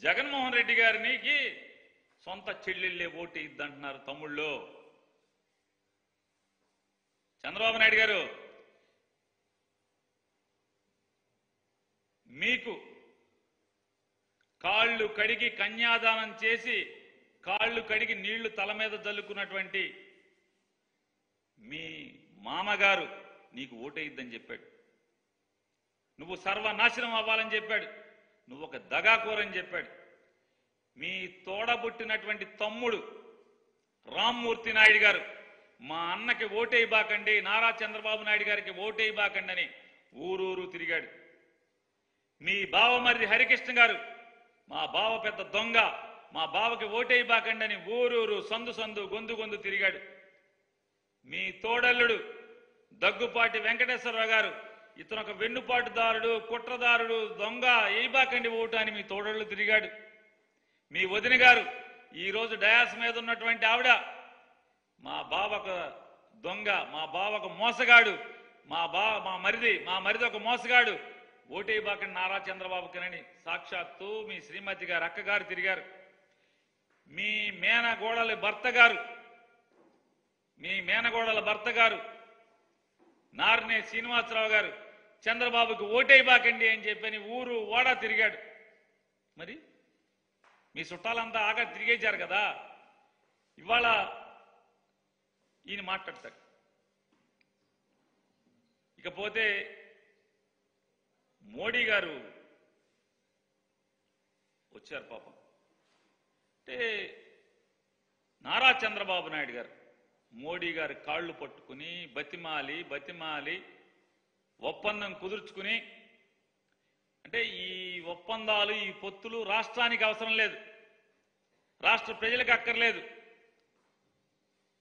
జగన్మోహన్ రెడ్డి గారికి సొంత చెల్లెళ్ళే ఓటు ఇద్దంటున్నారు తమ్ముళ్ళు. చంద్రబాబు నాయుడు గారు మీకు కాళ్ళు కడిగి కన్యాదానం చేసి కాళ్ళు కడిగి నీళ్లు తల మీద జల్లుకున్నటువంటి మీ మామగారు నీకు ఓటేయిద్దని చెప్పాడు. నువ్వు సర్వనాశనం అవ్వాలని చెప్పాడు. నువ్వు ఒక దగాకోరని చెప్పాడు. మీ తోడబుట్టినటువంటి తమ్ముడు రామ్మూర్తి నాయుడు గారు మా అన్నకి ఓటేయబాకండి, నారా చంద్రబాబు నాయుడు గారికి ఓటేయబాకండి అని ఊరూరు తిరిగాడు. మీ బావమరిది హరికృష్ణ గారు మా బావ పెద్ద దొంగ, మా బావకి ఓటేయబాకండి అని ఊరూరు సందు సందు గొంతు గొంతు తిరిగాడు. మీ తోడల్లుడు దగ్గుపాటి వెంకటేశ్వరరావు గారు ఇతను ఒక వెన్నుపాటుదారుడు, కుట్రదారుడు, దొంగ, ఏయబాకండి ఓటు అని మీ తోడళ్ళు తిరిగాడు. మీ వదిన గారు ఈరోజు డయాస్ మీద ఉన్నటువంటి ఆవిడ మా బావకు దొంగ, మా బావకు మోసగాడు, మా మరిది ఒక మోసగాడు, ఓటేయబాకండి నారా చంద్రబాబుకినని సాక్షాత్తు మీ శ్రీమతి గారు అక్కగారు తిరిగారు. మీ మేనగోడల భర్త గారు నార్నే శ్రీనివాసరావు గారు చంద్రబాబుకి ఓటేయబాకండి అని చెప్పని ఊరు వాడా తిరిగాడు. మరి మీ చుట్టాలంతా ఆగా తిరిగేశారు కదా. ఇవాళ ఈయన మాట్లాడతాడు. ఇకపోతే మోడీ గారు వచ్చారు పాపం. అంటే నారా చంద్రబాబు నాయుడు గారు మోడీ గారి కాళ్ళు పట్టుకుని బతిమాలి ఒప్పందం కుదుర్చుకుని, అంటే ఈ ఒప్పందాలు ఈ పొత్తులు రాష్ట్రానికి అవసరం లేదు, రాష్ట్ర ప్రజలకు అక్కర్లేదు.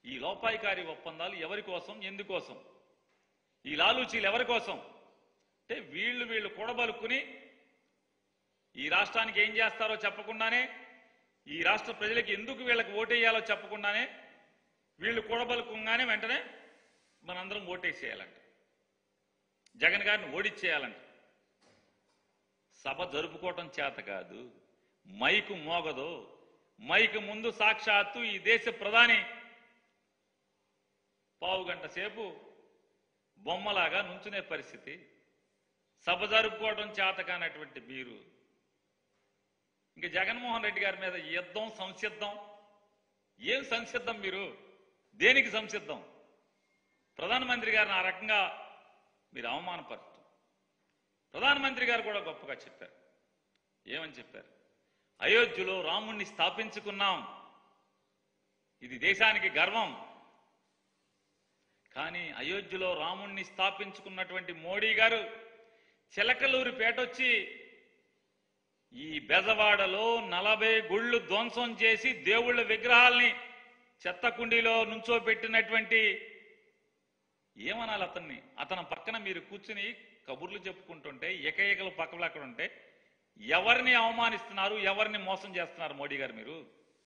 ఈ లోపాయికారి ఒప్పందాలు ఎవరి కోసం, ఎందుకోసం? ఈ లాలూచీలు ఎవరి కోసం? అంటే వీళ్ళు కూడబలుక్కుని ఈ రాష్ట్రానికి ఏం చేస్తారో చెప్పకుండానే, ఈ రాష్ట్ర ప్రజలకు ఎందుకు వీళ్ళకి ఓటేయాలో చెప్పకుండానే వీళ్ళు కూడబలుకుంగానే వెంటనే మనందరం ఓటేసేయాలంట, జగన్ గారిని ఓడిచ్చేయాలంట. సభ జరుపుకోవటం చేత కాదు, మైకు మోగదు. మైకు ముందు సాక్షాత్తు ఈ దేశ ప్రధాని పావుగంట సేపు బొమ్మలాగా నుంచునే పరిస్థితి. సభ జరుపుకోవడం చేత కానటువంటి మీరు ఇంక జగన్మోహన్ రెడ్డి గారి మీద యుద్ధం, సంసిద్ధం. ఏం సంసిద్ధం? మీరు దేనికి సంసిద్ధం? ప్రధానమంత్రి గారిని ఆ రకంగా మీరు అవమానపరుస్తూ, ప్రధానమంత్రి గారు కూడా గొప్పగా చెప్పారు. ఏమని చెప్పారు? అయోధ్యలో రాముణ్ణి స్థాపించుకున్నాం, ఇది దేశానికి గర్వం. కానీ అయోధ్యలో రాముణ్ణి స్థాపించుకున్నటువంటి మోడీ గారు చిలకలూరి పేటొచ్చి ఈ బెజవాడలో 40 గుళ్ళు ధ్వంసం చేసి దేవుళ్ళ విగ్రహాల్ని చెత్త కుండీలో నుంచోబెట్టినటువంటి, ఏమనాలి అతన్ని? అతని పక్కన మీరు కూర్చుని కబుర్లు చెప్పుకుంటుంటే ఏకైకలు పక్కలు అక్కడ ఉంటే ఎవరిని అవమానిస్తున్నారు, ఎవరిని మోసం చేస్తున్నారు మోడీ గారు? మీరు